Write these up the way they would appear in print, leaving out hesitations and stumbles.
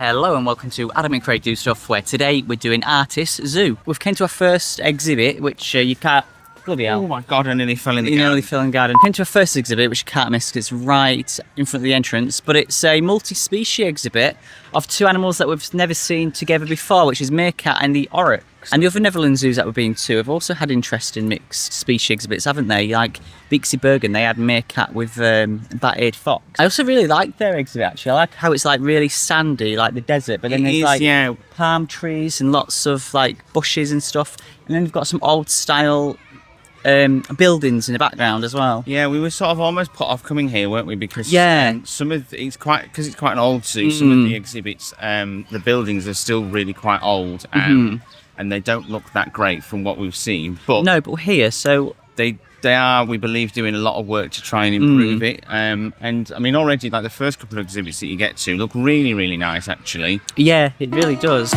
Hello and welcome to Adam and Craig Do Stuff, where today we're doing ARTIS Zoo. We've came to our first exhibit, which you can't... Bloody hell. Oh my god, I nearly fell in the garden. Nearly fell in the garden. Came to our first exhibit, which you can't miss because it's right in front of the entrance, but it's a multi-species exhibit of two animals that we've never seen together before, which is meerkat and the oryx. And the other Netherlands zoos that we've been to have also had interest in mixed species exhibits, haven't they? Like Beaksy Bergen, they had meerkat with bat-eared fox. I also really like their exhibit, actually. I like how it's like really sandy, like the desert, but then there's like palm trees and lots of like bushes and stuff. And then they've got some old style buildings in the background as well. Yeah, we were sort of almost put off coming here, weren't we? Because some of it's quite an old zoo. Some of the exhibits, the buildings are still really quite old, and they don't look that great from what we've seen. But no, but here, so they are, we believe, doing a lot of work to try and improve it. And I mean, already like the first couple of exhibits that you get to look really, really nice, actually. Yeah, it really does.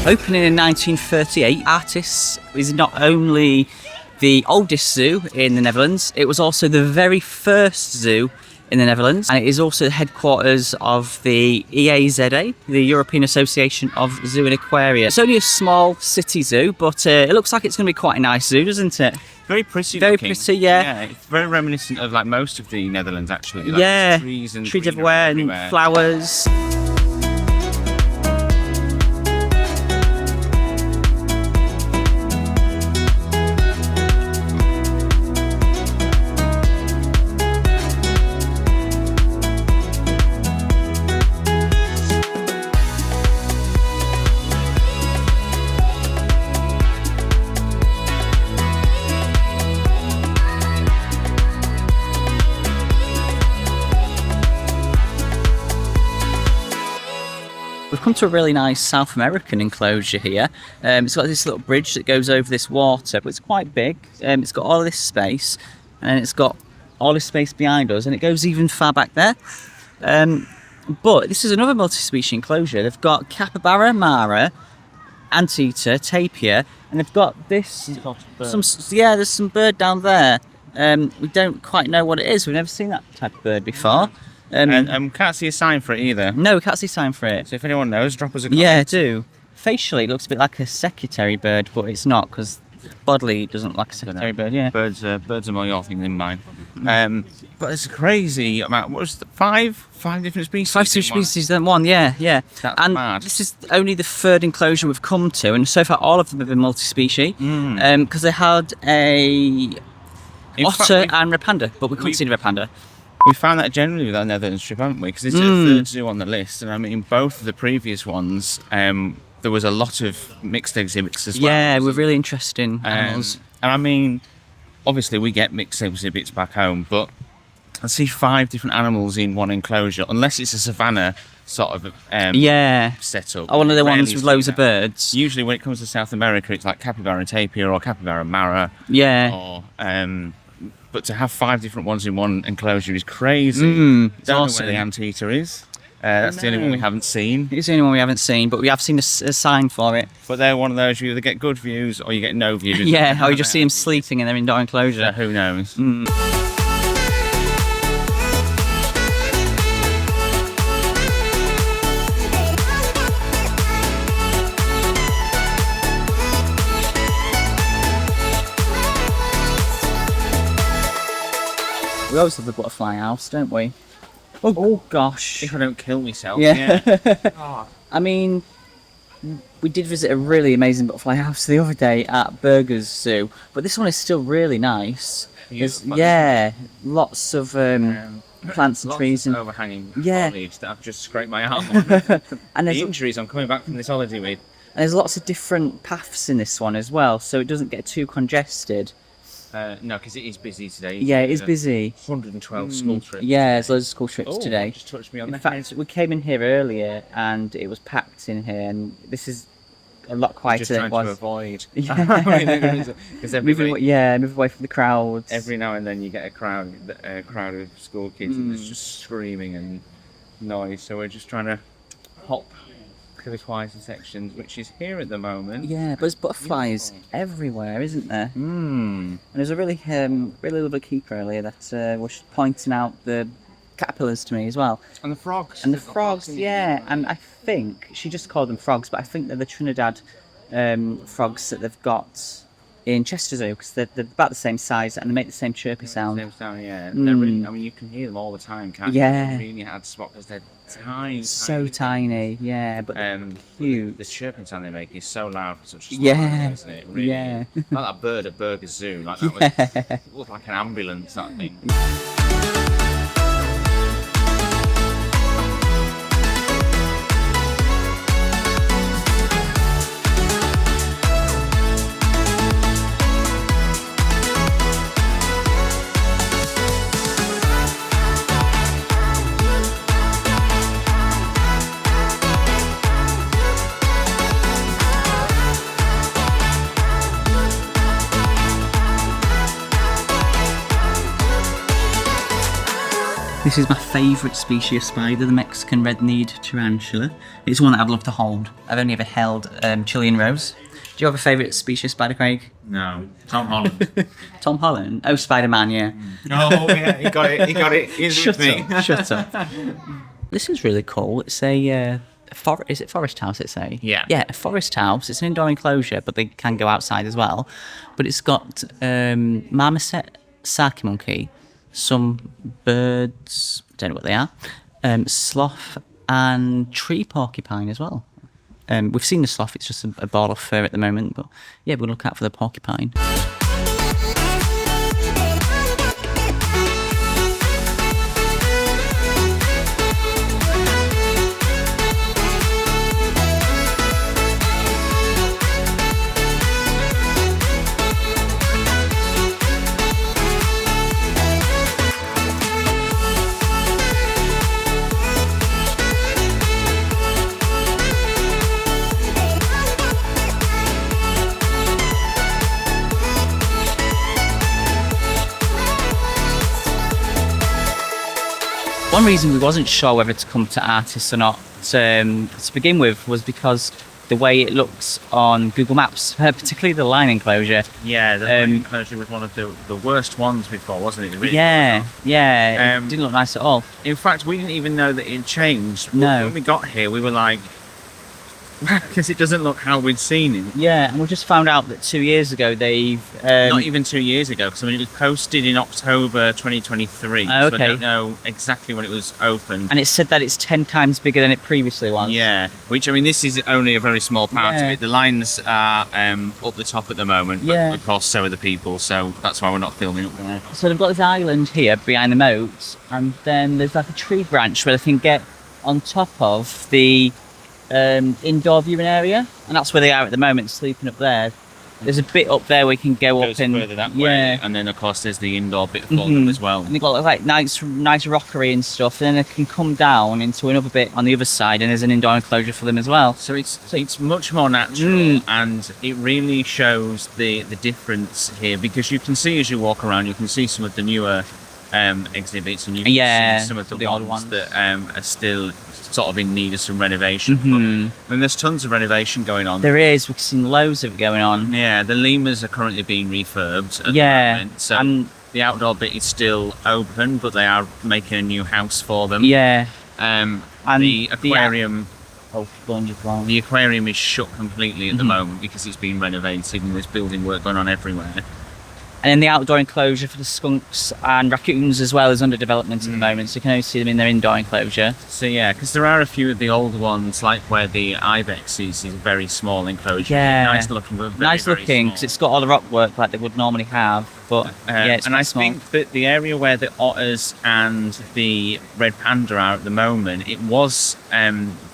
Opening in 1938, ARTIS is not only the oldest zoo in the Netherlands, it was also the very first zoo in the Netherlands, and it is also the headquarters of the EAZA, the European Association of Zoo and Aquaria. It's only a small city zoo, but it looks like it's going to be quite a nice zoo, doesn't it? Very pretty Very looking. pretty, yeah. Yeah, it's very reminiscent of like most of the Netherlands, actually. Like Yeah, trees everywhere and flowers. We've come to a really nice South American enclosure here. It's got this little bridge that goes over this water, but it's quite big. It's got all of this space, and it's got all this space behind us, and it goes even far back there. But this is another multi-species enclosure. They've got capybara, mara, anteater, tapir, and they've got this. There's some bird down there. We don't quite know what it is. We've never seen that type of bird before. And can't see a sign for it either. No, we can't see a sign for it. So if anyone knows, drop us a comment. Yeah, do. Facially, it looks a bit like a secretary bird, but it's not, because bodily it doesn't look like a secretary bird. Yeah. Birds are more your thing than mine. But it's a crazy amount. What was it? Five different species. 5 species than one. Yeah. That's and mad. This is only the third enclosure we've come to, and so far all of them have been multi-species. Because they had a otter and red panda, but we couldn't see the red panda. We found that generally with our Netherlands trip, haven't we? Because it's the third zoo on the list, and I mean, both of the previous ones, there was a lot of mixed exhibits as well. Yeah, we're really interested in animals. And I mean, obviously we get mixed exhibits back home, but I see 5 different animals in one enclosure, unless it's a savannah sort of setup. One of the ones with loads of birds. Usually when it comes to South America, it's like capybara and tapir or capybara and mara. Yeah. Or, but to have 5 different ones in one enclosure is crazy. It's Don't awesome. know where the anteater is. That's the only one we haven't seen. It's the only one we haven't seen, but we have seen a sign for it. But they're one of those, you either get good views or you get no views. Yeah, or you just see them sleeping in their indoor enclosure. So who knows? We always have the butterfly house, don't we? Oh gosh. If I don't kill myself. Yeah. Oh. I mean, we did visit a really amazing butterfly house the other day at Burgers Zoo, but this one is still really nice. Yeah, lots of plants and trees and overhanging yeah. foliage that I've just scraped my arm on. And The injuries I'm coming back from this holiday with. And there's lots of different paths in this one as well, so it doesn't get too congested. No, because it is busy today. Yeah, it is busy. 112 school trips. Yeah, there's loads of school trips Oh, today. just touched me on In the fact, head. we came in here earlier and it was packed in here, and this is a lot quieter Just than trying it to was. avoid. Yeah. Because Move away from the crowds. every now and then you get a crowd of school kids and there's just screaming and noise. So we're just trying to hop criticize in sections, which is here at the moment. Yeah, but there's butterflies everywhere, isn't there? Mm. And there's a really lovely keeper earlier that was pointing out the caterpillars to me as well. And the frogs. And the frogs, yeah. And I think she just called them frogs, but I think they're the Trinidad frogs that they've got in Chester Zoo, because they're about the same size and they make the same chirpy sound. Same sound, yeah. They're really, I mean, you can hear them all the time, can't Yeah. you? Really hard to spot because they're tiny. So tiny, yeah, but cute. The chirping sound they make is so loud for such a small Yeah. animal, isn't it? Really. Yeah. Like that bird at Burger Zoo, like that was, it looked like an ambulance, that thing. This is my favourite species of spider, the Mexican red-kneed tarantula. It's one that I'd love to hold. I've only ever held Chilean rose. Do you have a favourite species of spider, Craig? No, Tom Holland. Tom Holland? Oh, Spider-Man, yeah. Oh yeah, he got it. He's with me. Shut up. This is really cool. It's a is it forest house? It's a Yeah, a forest house. It's an indoor enclosure, but they can go outside as well. But it's got marmoset, saki monkey, some birds, don't know what they are, sloth and tree porcupine as well. We've seen the sloth, it's just a ball of fur at the moment, but yeah, we'll look out for the porcupine. One reason we wasn't sure whether to come to ARTIS or not to begin with was because the way it looks on Google Maps, particularly the lion enclosure. Yeah, the lion enclosure was one of the worst ones before, wasn't it? Really Yeah, it didn't look nice at all. In fact, we didn't even know that it had changed. No. When we got here, we were like, because it doesn't look how we'd seen it. Yeah, and we just found out that 2 years ago they've... Not even 2 years ago, because I mean, it was posted in October 2023. Oh, So I okay. don't know exactly when it was opened. And it said that it's 10 times bigger than it previously was. Yeah, which I mean, this is only a very small part Yeah. of it. The lines are up the top at the moment, but Yeah. of course so are the people, so that's why we're not filming up there. So they've got this island here behind the moat, and then there's like a tree branch where they can get on top of the indoor viewing area, and that's where they are at the moment, sleeping up there. There's a bit up there where you can go Goes up and further that way, and then of course there's the indoor bit for them as well. And they've got like nice rockery and stuff, and then they can come down into another bit on the other side, and there's an indoor enclosure for them as well. So it's much more natural, and it really shows the difference here, because you can see as you walk around, you can see some of the newer exhibits, and you can see some of the old ones ones that are still sort of in need of some renovation. But, and there's tons of renovation going on. There is, we've seen loads of it going on. Yeah, the lemurs are currently being refurbed at the Yeah, moment, so and the outdoor bit is still open, but they are making a new house for them. yeah, And and the aquarium. the The aquarium is shut completely at the moment because it's been renovated and there's building work going on everywhere. and then the outdoor enclosure for the skunks and raccoons as well is under development at the moment, so you can only see them in their indoor enclosure. So yeah, because there are a few of the older ones, like where the ibex is a very small enclosure. Yeah. Nice looking, but very, Nice very looking, small. because it's got all the rock work like they would normally have. but yeah, it's and I small. think that the area where the otters and the red panda are at the moment, it was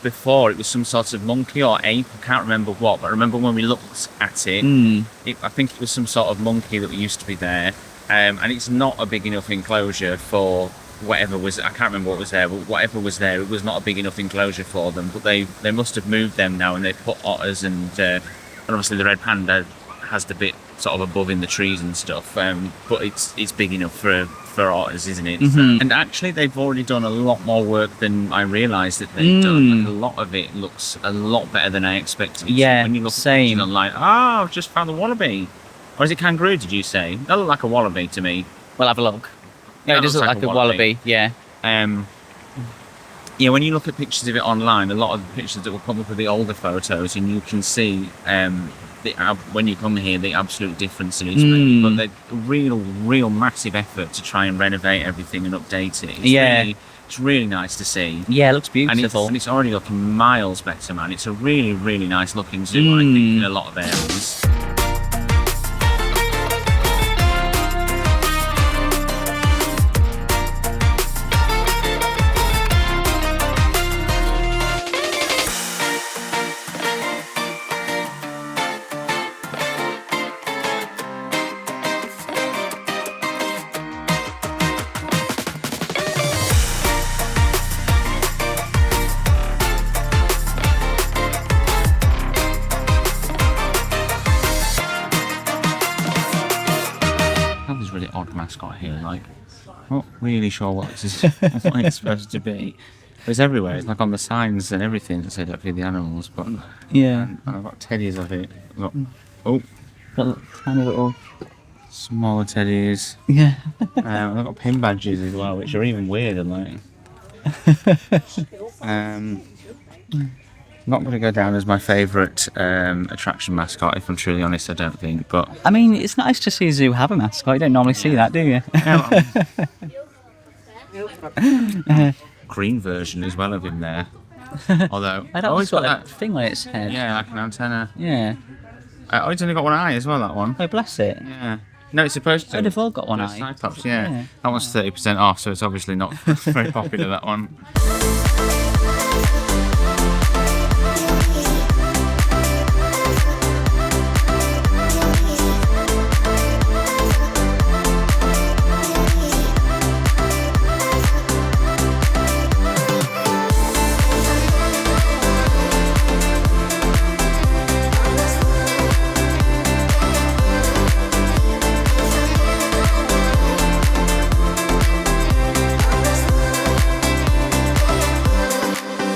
before it was some sort of monkey or ape. I can't remember what, but I remember when we looked at it, I think it was some sort of monkey that used to be there, and it's not a big enough enclosure for whatever was. I can't remember what was there, but whatever was there, it was not a big enough enclosure for them. But they must have moved them now, and they put otters and obviously the red panda has the bit sort of above in the trees and stuff, but it's big enough for otters, isn't it? And actually they've already done a lot more work than I realised that they've done. Like, a lot of it looks a lot better than I expected. Yeah, when you look same. At it online, I've just found the wallaby. Or is it kangaroo, did you say? That looked like a wallaby to me. We'll have a look. Yeah, it does look like a wallaby. Yeah. Yeah, when you look at pictures of it online, a lot of the pictures that will come up with the older photos, and you can see when you come here the absolute difference in it. But they're real massive effort to try and renovate everything and update it. It's really nice to see. Yeah, it looks beautiful. And it's already looking miles better, man. It's a really nice looking zoo, I think, in a lot of areas. Really odd mascot here, like not really sure what this is what it's supposed to be. It's everywhere, it's like on the signs and everything that say don't feed the animals, but and I've got teddies of it. Got tiny little smaller teddies. I've got pin badges as well, which are even weirder, like not going to go down as my favourite attraction mascot, if I'm truly honest, I don't think. But I mean, it's nice to see a zoo have a mascot. You don't normally see that, do you? Green version as well of him there. Although I don't got that thing on its head. Yeah, like an antenna. Yeah. It's only got one eye as well, that one. Oh, bless it. Yeah. No, it's supposed to. Oh, they've all got one eye. Cyclops, yeah. That one's 30% off, so it's obviously not very popular, that one.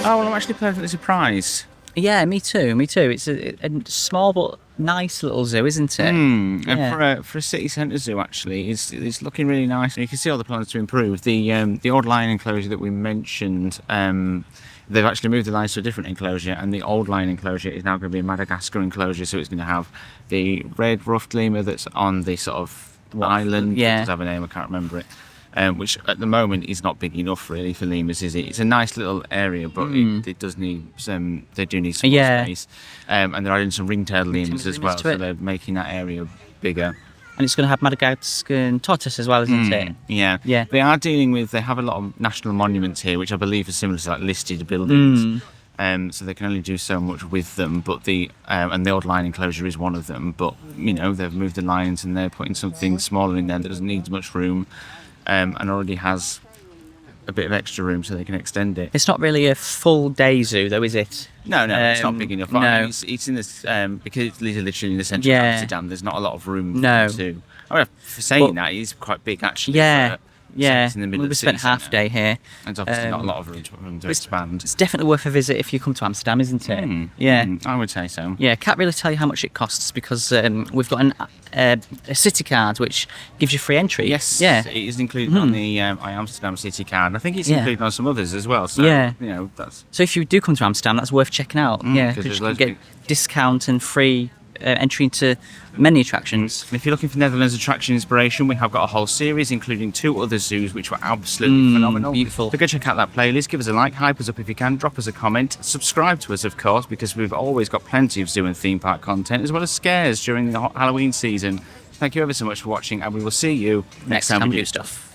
Oh, well, I'm actually pleasantly surprised. Yeah, me too. It's a small but nice little zoo, isn't it? And for a city centre zoo, actually, it's looking really nice. You can see all the plans to improve. The old lion enclosure that we mentioned, they've actually moved the lions to a different enclosure, and the old lion enclosure is now going to be a Madagascar enclosure, so it's going to have the red ruffed lemur that's on the sort of island. It does have a name, I can't remember it. Which at the moment is not big enough really for lemurs, is it? It's a nice little area, but it does need some. They do need some more space, and they're adding some ring-tailed lemurs as well, so they're making that area bigger. And it's going to have Madagascar tortoise as well, isn't it? Yeah. They are dealing with. They have a lot of national monuments here, which I believe are similar to like listed buildings. So they can only do so much with them, but and the old lion enclosure is one of them. But they've moved the lions and they're putting something smaller in there that doesn't need as much room. And already has a bit of extra room, so they can extend it. It's not really a full day zoo, though, is it? No, it's not big enough. No, I mean, it's in this because it's literally in the centre of Amsterdam. There's not a lot of room. To. I mean, for saying that, it's quite big actually. It's in the middle we spent half day here. There's obviously not a lot of room to expand. It's definitely worth a visit if you come to Amsterdam, isn't it? I would say so. Yeah, can't really tell you how much it costs because we've got a city card which gives you free entry. Yes, it is included on the Amsterdam city card. I think it's included on some others as well. So, that's. So if you do come to Amsterdam, that's worth checking out. Because you can get discount and free entry into many attractions. And if you're looking for Netherlands attraction inspiration, we have got a whole series including 2 other zoos which were absolutely phenomenal. Beautiful. So go check out that playlist, give us a like, hype us up if you can, drop us a comment, subscribe to us of course, because we've always got plenty of zoo and theme park content as well as scares during the Halloween season. Thank you ever so much for watching, and we will see you Next time we do stuff.